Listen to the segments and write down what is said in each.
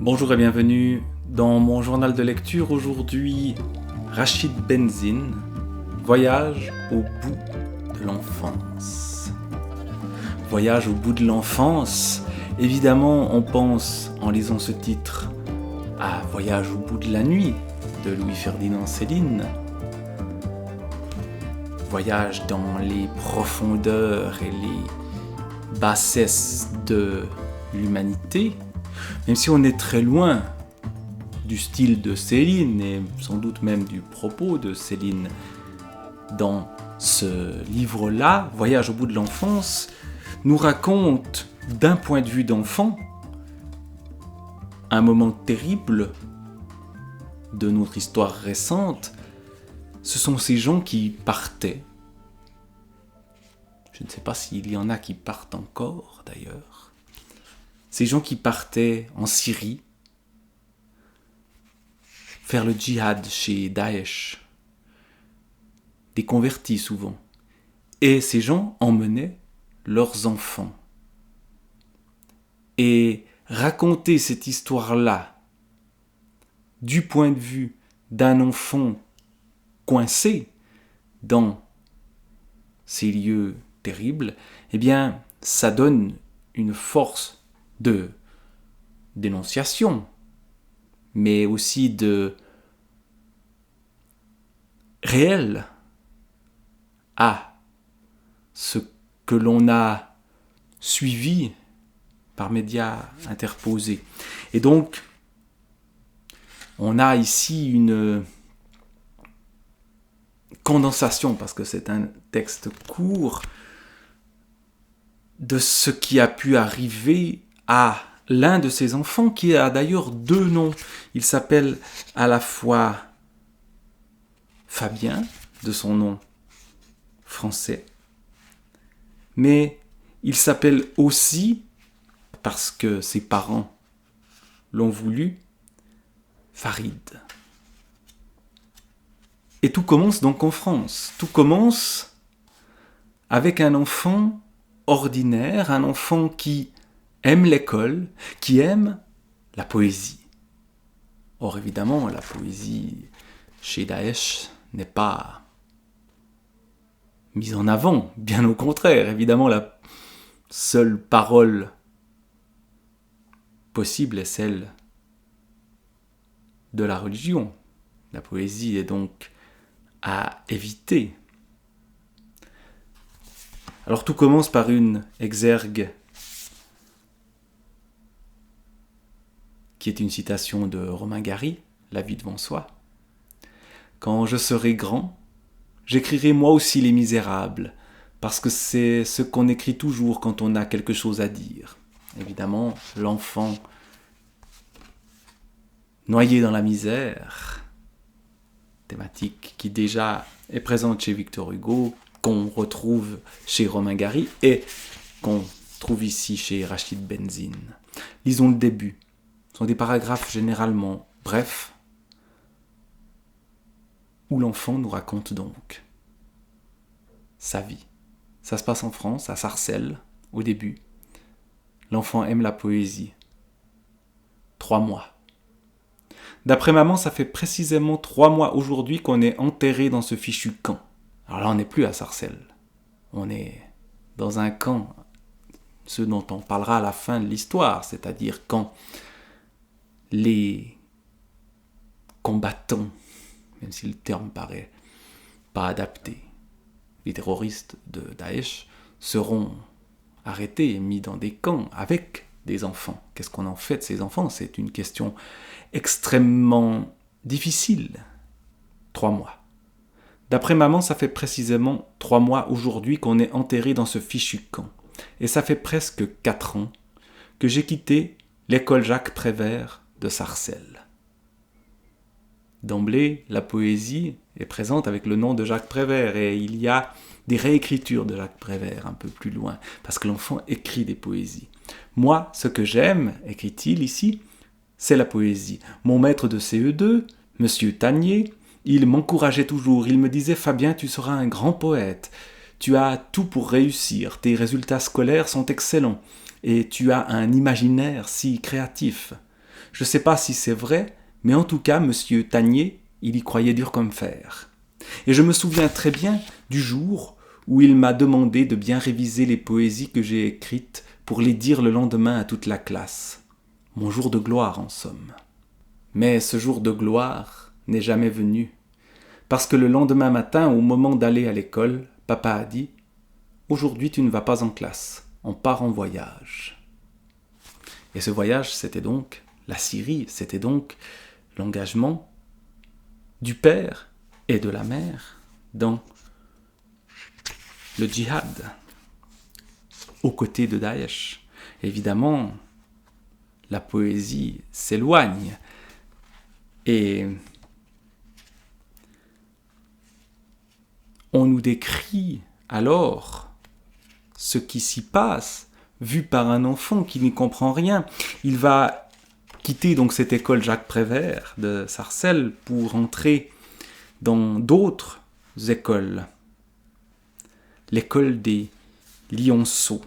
Bonjour et bienvenue dans mon journal de lecture. Aujourd'hui, Rachid Benzine, Voyage au bout de l'enfance. Voyage au bout de l'enfance, évidemment on pense en lisant ce titre à Voyage au bout de la nuit de Louis-Ferdinand Céline. Voyage dans les profondeurs et les bassesses de l'humanité. Même si on est très loin du style de Céline et sans doute même du propos de Céline dans ce livre-là, Voyage au bout de l'enfance, nous raconte d'un point de vue d'enfant un moment terrible de notre histoire récente. Ce sont ces gens qui partaient. Je ne sais pas s'il y en a qui partent encore d'ailleurs. Ces gens qui partaient en Syrie, faire le djihad chez Daesh, des convertis souvent. Et ces gens emmenaient leurs enfants. Et raconter cette histoire-là du point de vue d'un enfant coincé dans ces lieux terribles, eh bien, ça donne une force de dénonciation, mais aussi de réel à ce que l'on a suivi par médias interposés. Et donc, on a ici une condensation, parce que c'est un texte court, de ce qui a pu arriver à l'un de ses enfants, qui a d'ailleurs deux noms. Il s'appelle à la fois Fabien, de son nom français, mais il s'appelle aussi, parce que ses parents l'ont voulu, Farid. Et tout commence donc en France. Tout commence avec un enfant ordinaire, un enfant qui aime l'école, qui aime la poésie. Or évidemment, la poésie chez Daesh n'est pas mise en avant, bien au contraire. Évidemment, la seule parole possible est celle de la religion. La poésie est donc à éviter. Alors tout commence par une exergue qui est une citation de Romain Gary, La vie devant soi. Quand je serai grand, j'écrirai moi aussi Les Misérables, parce que c'est ce qu'on écrit toujours quand on a quelque chose à dire. Évidemment, l'enfant noyé dans la misère, thématique qui déjà est présente chez Victor Hugo, qu'on retrouve chez Romain Gary et qu'on trouve ici chez Rachid Benzine. Lisons le début. Ce sont des paragraphes généralement brefs, où l'enfant nous raconte donc sa vie. Ça se passe en France, à Sarcelles, au début. L'enfant aime la poésie. 3 mois. D'après maman, ça fait précisément 3 mois aujourd'hui qu'on est enterré dans ce fichu camp. Alors là, on n'est plus à Sarcelles. On est dans un camp, ce dont on parlera à la fin de l'histoire, c'est-à-dire quand les combattants, même si le terme paraît pas adapté, les terroristes de Daesh seront arrêtés et mis dans des camps avec des enfants. Qu'est-ce qu'on en fait de ces enfants ? C'est une question extrêmement difficile. 3 mois. D'après maman, ça fait précisément 3 mois aujourd'hui qu'on est enterré dans ce fichu camp. Et ça fait presque 4 ans que j'ai quitté l'école Jacques Prévert de Sarcelles. D'emblée, la poésie est présente avec le nom de Jacques Prévert et il y a des réécritures de Jacques Prévert un peu plus loin, parce que l'enfant écrit des poésies. Moi, ce que j'aime, écrit-il ici, c'est la poésie. Mon maître de CE2, Monsieur Tanier, il m'encourageait toujours, il me disait « Fabien, tu seras un grand poète, tu as tout pour réussir, tes résultats scolaires sont excellents, et tu as un imaginaire si créatif. Je ne sais pas si c'est vrai, mais en tout cas, monsieur Tanier, il y croyait dur comme fer. Et je me souviens très bien du jour où il m'a demandé de bien réviser les poésies que j'ai écrites pour les dire le lendemain à toute la classe. Mon jour de gloire, en somme. Mais ce jour de gloire n'est jamais venu, parce que le lendemain matin, au moment d'aller à l'école, papa a dit « Aujourd'hui, tu ne vas pas en classe, on part en voyage. » Et ce voyage, c'était donc la Syrie, c'était donc l'engagement du père et de la mère dans le djihad, aux côtés de Daesh. Évidemment, la poésie s'éloigne et on nous décrit alors ce qui s'y passe, vu par un enfant qui n'y comprend rien. Il va quitter donc cette école Jacques Prévert de Sarcelles pour entrer dans d'autres écoles. L'école des lionceaux.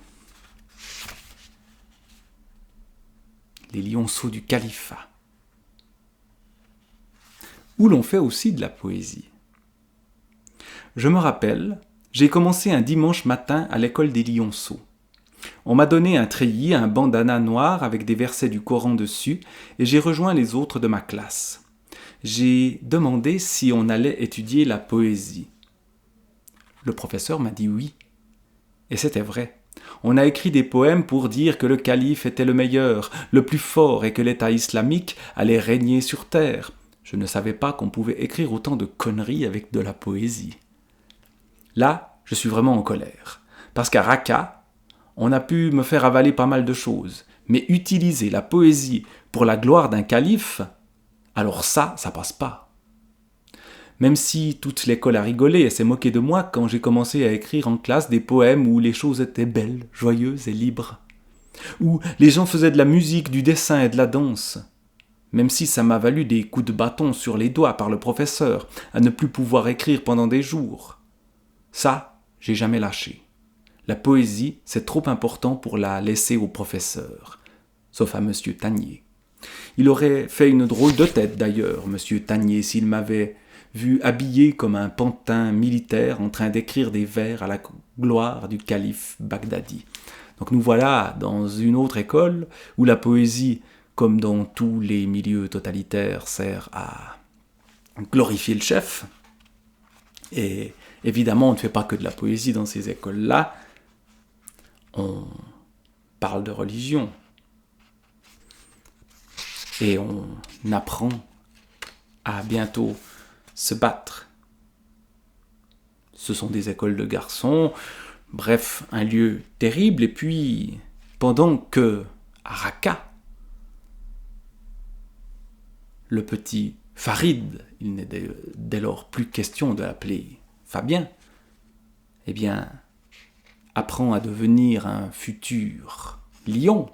Les lionceaux du califat. Où l'on fait aussi de la poésie. Je me rappelle, j'ai commencé un dimanche matin à l'école des lionceaux. On m'a donné un treillis, un bandana noir avec des versets du Coran dessus, et j'ai rejoint les autres de ma classe. J'ai demandé si on allait étudier la poésie. Le professeur m'a dit oui. Et c'était vrai. On a écrit des poèmes pour dire que le calife était le meilleur, le plus fort, et que l'État islamique allait régner sur terre. Je ne savais pas qu'on pouvait écrire autant de conneries avec de la poésie. Là, je suis vraiment en colère. Parce qu'à Raqqa, on a pu me faire avaler pas mal de choses. Mais utiliser la poésie pour la gloire d'un calife, alors ça passe pas. Même si toute l'école a rigolé et s'est moquée de moi quand j'ai commencé à écrire en classe des poèmes où les choses étaient belles, joyeuses et libres. Où les gens faisaient de la musique, du dessin et de la danse. Même si ça m'a valu des coups de bâton sur les doigts par le professeur, à ne plus pouvoir écrire pendant des jours. Ça, j'ai jamais lâché. La poésie, c'est trop important pour la laisser au professeur. Sauf à monsieur Tanier. Il aurait fait une drôle de tête d'ailleurs, monsieur Tanier, s'il m'avait vu habillé comme un pantin militaire en train d'écrire des vers à la gloire du calife Bagdadi. Donc nous voilà dans une autre école où la poésie, comme dans tous les milieux totalitaires, sert à glorifier le chef. Et évidemment, on ne fait pas que de la poésie dans ces écoles-là. On parle de religion. Et on apprend à bientôt se battre. Ce sont des écoles de garçons, bref, un lieu terrible. Et puis, pendant que, à Raqqa, le petit Farid, il n'est dès lors plus question de l'appeler Fabien, eh bien, apprend à devenir un futur lion,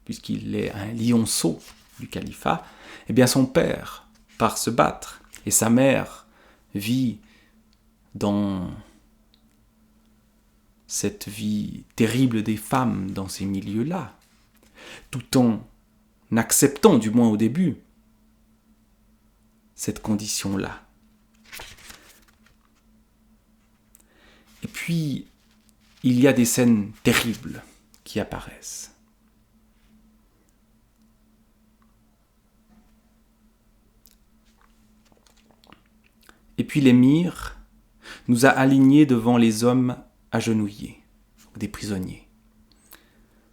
puisqu'il est un lionceau du califat, eh bien son père part se battre, et sa mère vit dans cette vie terrible des femmes dans ces milieux-là, tout en acceptant, du moins au début, cette condition-là. Et puis, il y a des scènes terribles qui apparaissent. Et puis l'émir nous a alignés devant les hommes agenouillés, des prisonniers.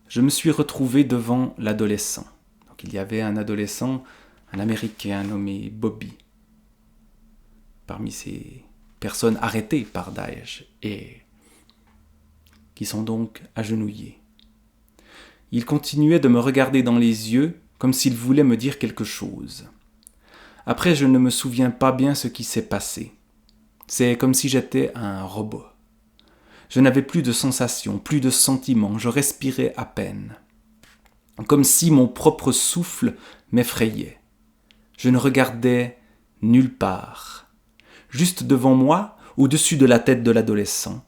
Je me suis retrouvé devant l'adolescent. Donc il y avait un adolescent, un Américain nommé Bobby, parmi ces personnes arrêtées par Daesh et qui sont donc agenouillés. Il continuait de me regarder dans les yeux comme s'il voulait me dire quelque chose. Après, je ne me souviens pas bien ce qui s'est passé. C'est comme si j'étais un robot. Je n'avais plus de sensations, plus de sentiments, je respirais à peine. Comme si mon propre souffle m'effrayait. Je ne regardais nulle part. Juste devant moi, au-dessus de la tête de l'adolescent,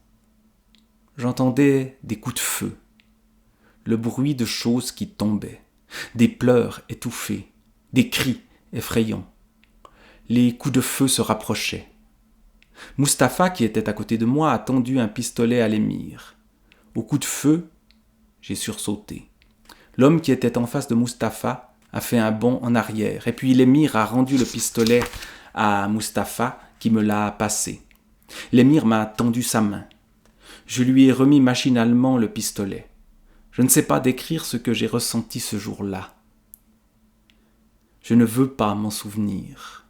j'entendais des coups de feu, le bruit de choses qui tombaient, des pleurs étouffés, des cris effrayants. Les coups de feu se rapprochaient. Mustapha, qui était à côté de moi, a tendu un pistolet à l'émir. Au coup de feu, j'ai sursauté. L'homme qui était en face de Mustapha a fait un bond en arrière, et puis l'émir a rendu le pistolet à Mustapha, qui me l'a passé. L'émir m'a tendu sa main. Je lui ai remis machinalement le pistolet. Je ne sais pas décrire ce que j'ai ressenti ce jour-là. Je ne veux pas m'en souvenir.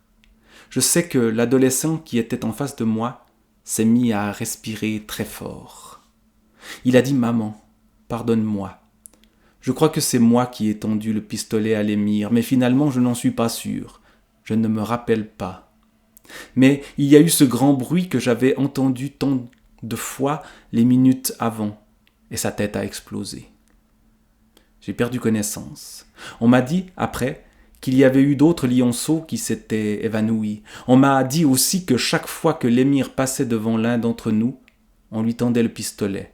Je sais que l'adolescent qui était en face de moi s'est mis à respirer très fort. Il a dit « Maman, pardonne-moi ». Je crois que c'est moi qui ai tendu le pistolet à l'émir, mais finalement je n'en suis pas sûr. Je ne me rappelle pas. Mais il y a eu ce grand bruit que j'avais entendu tant de fois les minutes avant, et sa tête a explosé. J'ai perdu connaissance. On m'a dit, après, qu'il y avait eu d'autres lionceaux qui s'étaient évanouis. On m'a dit aussi que chaque fois que l'émir passait devant l'un d'entre nous, on lui tendait le pistolet.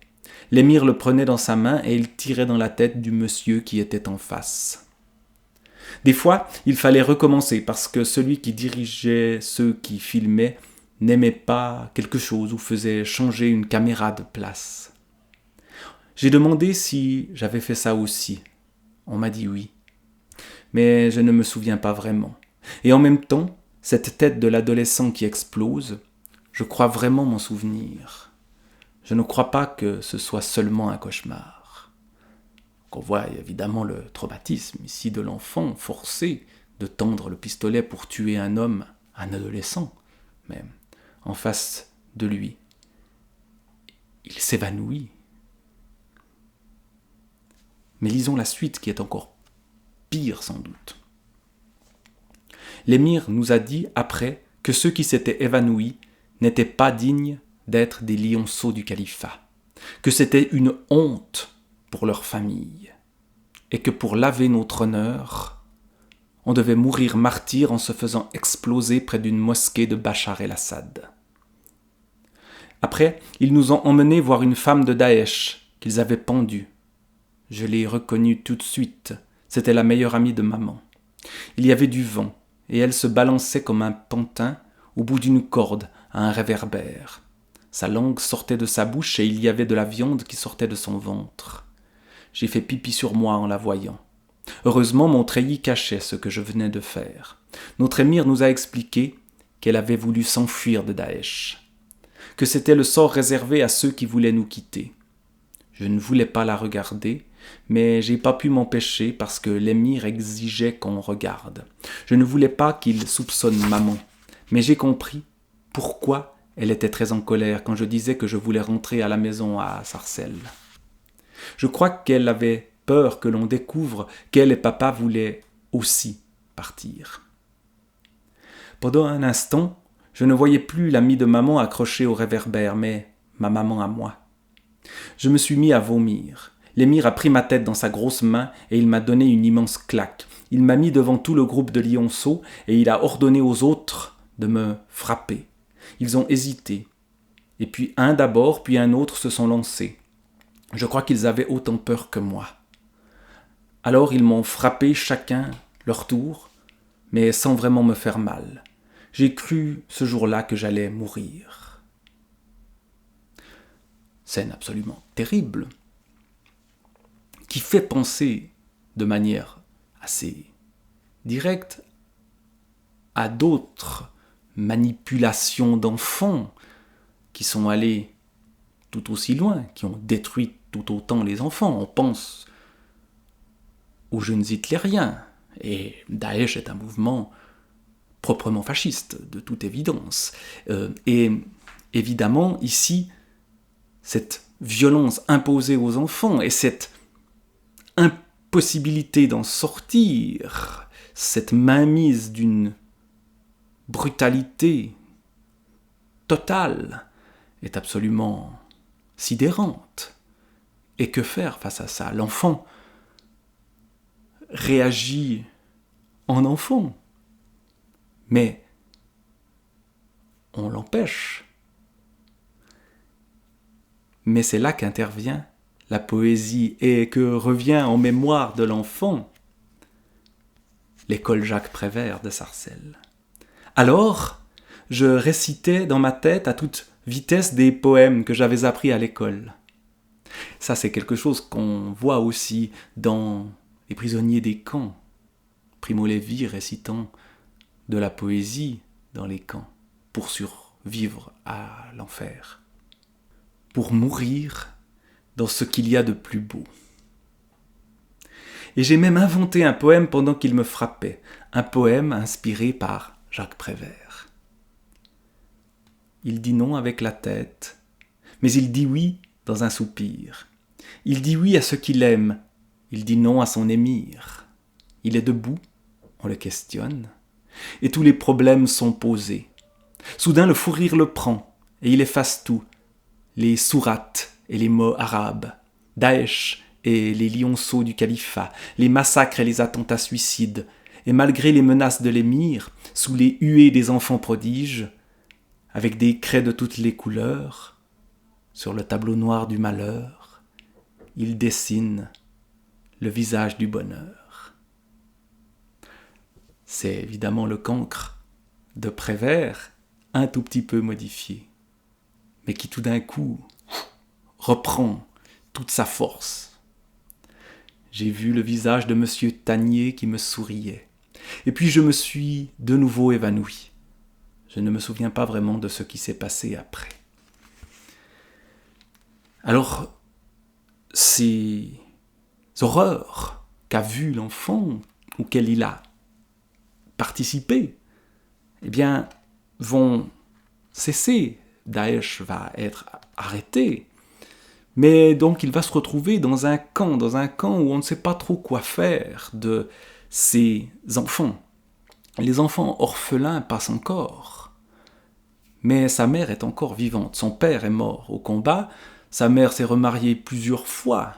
L'émir le prenait dans sa main et il tirait dans la tête du monsieur qui était en face. Des fois, il fallait recommencer parce que celui qui dirigeait ceux qui filmaient n'aimait pas quelque chose ou faisait changer une caméra de place. J'ai demandé si j'avais fait ça aussi. On m'a dit oui. Mais je ne me souviens pas vraiment. Et en même temps, cette tête de l'adolescent qui explose, je crois vraiment m'en souvenir. Je ne crois pas que ce soit seulement un cauchemar. On voit évidemment le traumatisme ici de l'enfant forcé de tendre le pistolet pour tuer un homme, un adolescent même, en face de lui. Il s'évanouit. Mais lisons la suite qui est encore pire sans doute. L'émir nous a dit après que ceux qui s'étaient évanouis n'étaient pas dignes d'être des lionceaux du califat, que c'était une honte pour leur famille, et que pour laver notre honneur, on devait mourir martyr en se faisant exploser près d'une mosquée de Bachar el-Assad. Après, ils nous ont emmenés voir une femme de Daesh qu'ils avaient pendue. Je l'ai reconnue tout de suite, c'était la meilleure amie de maman. Il y avait du vent, et elle se balançait comme un pantin au bout d'une corde à un réverbère. Sa langue sortait de sa bouche et il y avait de la viande qui sortait de son ventre. J'ai fait pipi sur moi en la voyant. Heureusement, mon treillis cachait ce que je venais de faire. Notre émir nous a expliqué qu'elle avait voulu s'enfuir de Daesh, que c'était le sort réservé à ceux qui voulaient nous quitter. Je ne voulais pas la regarder, mais j'ai pas pu m'empêcher parce que l'émir exigeait qu'on regarde. Je ne voulais pas qu'il soupçonne maman, mais j'ai compris pourquoi elle était très en colère quand je disais que je voulais rentrer à la maison à Sarcelles. Je crois qu'elle avait peur que l'on découvre qu'elle et papa voulaient aussi partir. Pendant un instant, je ne voyais plus l'ami de maman accroché au réverbère, mais ma maman à moi. Je me suis mis à vomir. L'émir a pris ma tête dans sa grosse main et il m'a donné une immense claque. Il m'a mis devant tout le groupe de lionceaux et il a ordonné aux autres de me frapper. Ils ont hésité. Et puis un d'abord, puis un autre se sont lancés. Je crois qu'ils avaient autant peur que moi. Alors ils m'ont frappé chacun leur tour, mais sans vraiment me faire mal. J'ai cru ce jour-là que j'allais mourir. Scène absolument terrible, qui fait penser de manière assez directe à d'autres manipulations d'enfants qui sont allés tout aussi loin, qui ont détruit tout autant les enfants. On pense aux jeunes hitlériens, et Daesh est un mouvement proprement fasciste, de toute évidence. Et évidemment, ici, cette violence imposée aux enfants et cette impossibilité d'en sortir, cette mainmise d'une brutalité totale est absolument sidérante. Et que faire face à ça ? L'enfant réagit en enfant, mais on l'empêche. Mais c'est là qu'intervient la poésie et que revient en mémoire de l'enfant l'école Jacques Prévert de Sarcelles. Alors, je récitais dans ma tête à toute vitesse des poèmes que j'avais appris à l'école. Ça, c'est quelque chose qu'on voit aussi dans Les prisonniers des camps. Primo Levi récitant de la poésie dans les camps pour survivre à l'enfer, pour mourir dans ce qu'il y a de plus beau. Et j'ai même inventé un poème pendant qu'il me frappait, un poème inspiré par Jacques Prévert. Il dit non avec la tête, mais il dit oui dans un soupir. Il dit oui à ce qu'il aime, il dit non à son émir. Il est debout, on le questionne, et tous les problèmes sont posés. Soudain le fou rire le prend, et il efface tout, les sourates et les mots arabes, Daesh et les lionceaux du califat, les massacres et les attentats suicides, et malgré les menaces de l'émir, sous les huées des enfants prodiges, avec des craies de toutes les couleurs, sur le tableau noir du malheur, il dessine le visage du bonheur. C'est évidemment le cancre de Prévert, un tout petit peu modifié, mais qui tout d'un coup reprend toute sa force. J'ai vu le visage de Monsieur Tanier qui me souriait, et puis je me suis de nouveau évanoui. Je ne me souviens pas vraiment de ce qui s'est passé après. Alors, ces horreurs qu'a vues l'enfant, auxquelles il a participé, eh bien, vont cesser. Daesh va être arrêté. Mais donc, il va se retrouver dans un camp où on ne sait pas trop quoi faire de ces enfants. Les enfants orphelins passent encore. Mais sa mère est encore vivante. Son père est mort au combat. Sa mère s'est remariée plusieurs fois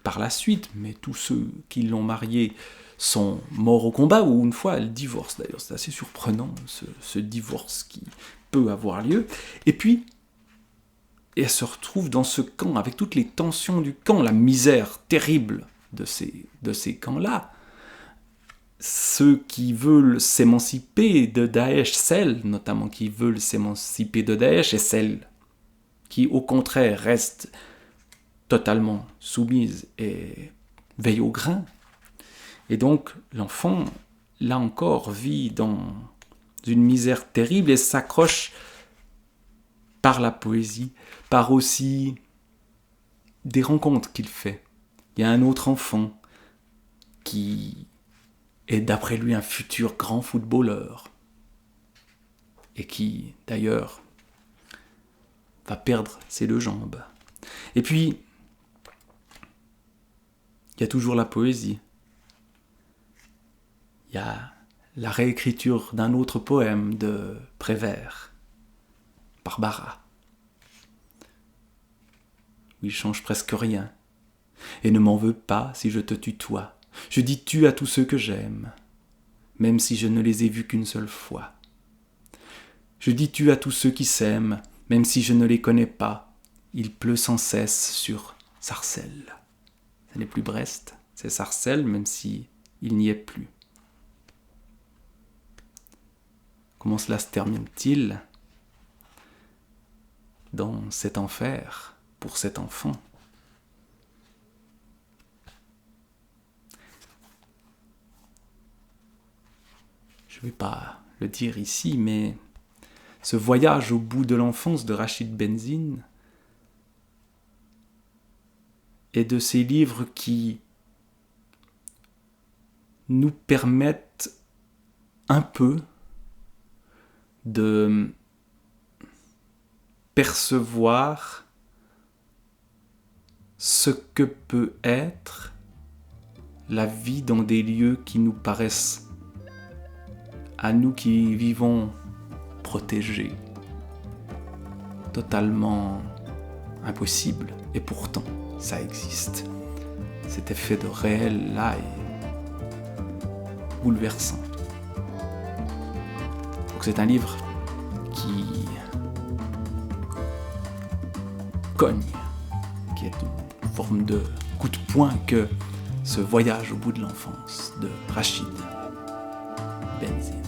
par la suite, mais tous ceux qui l'ont mariée sont morts au combat, ou une fois elle divorce d'ailleurs. C'est assez surprenant ce divorce qui peut avoir lieu. Et puis, elle se retrouve dans ce camp avec toutes les tensions du camp, la misère terrible de ces camps-là. Ceux qui veulent s'émanciper de Daesh, celles notamment qui veulent s'émanciper de Daesh, et celles qui au contraire restent totalement soumises et veillent au grain. Et donc l'enfant, là encore, vit dans une misère terrible et s'accroche par la poésie, par aussi des rencontres qu'il fait. Il y a un autre enfant qui est d'après lui un futur grand footballeur et qui d'ailleurs va perdre ses 2 jambes. Et puis il y a toujours la poésie. Il y a la réécriture d'un autre poème de Prévert, Barbara, où il change presque rien. Et ne m'en veux pas si je te tutoie. Je dis tu à tous ceux que j'aime, même si je ne les ai vus qu'une seule fois. Je dis tu à tous ceux qui s'aiment, même si je ne les connais pas. Il pleut sans cesse sur Sarcelles. Ce n'est plus Brest, c'est Sarcelles, même si il n'y est plus. Comment cela se termine-t-il dans cet enfer pour cet enfant? Je ne vais pas le dire ici, mais ce voyage au bout de l'enfance de Rachid Benzine est de ces livres qui nous permettent un peu de percevoir ce que peut être la vie dans des lieux qui nous paraissent, à nous qui vivons protégés, totalement impossible. Et pourtant, ça existe. Cet effet de réel là est bouleversant. Donc c'est un livre qui cogne, qui est une forme de coup de poing que ce voyage au bout de l'enfance de Rachid Benzine.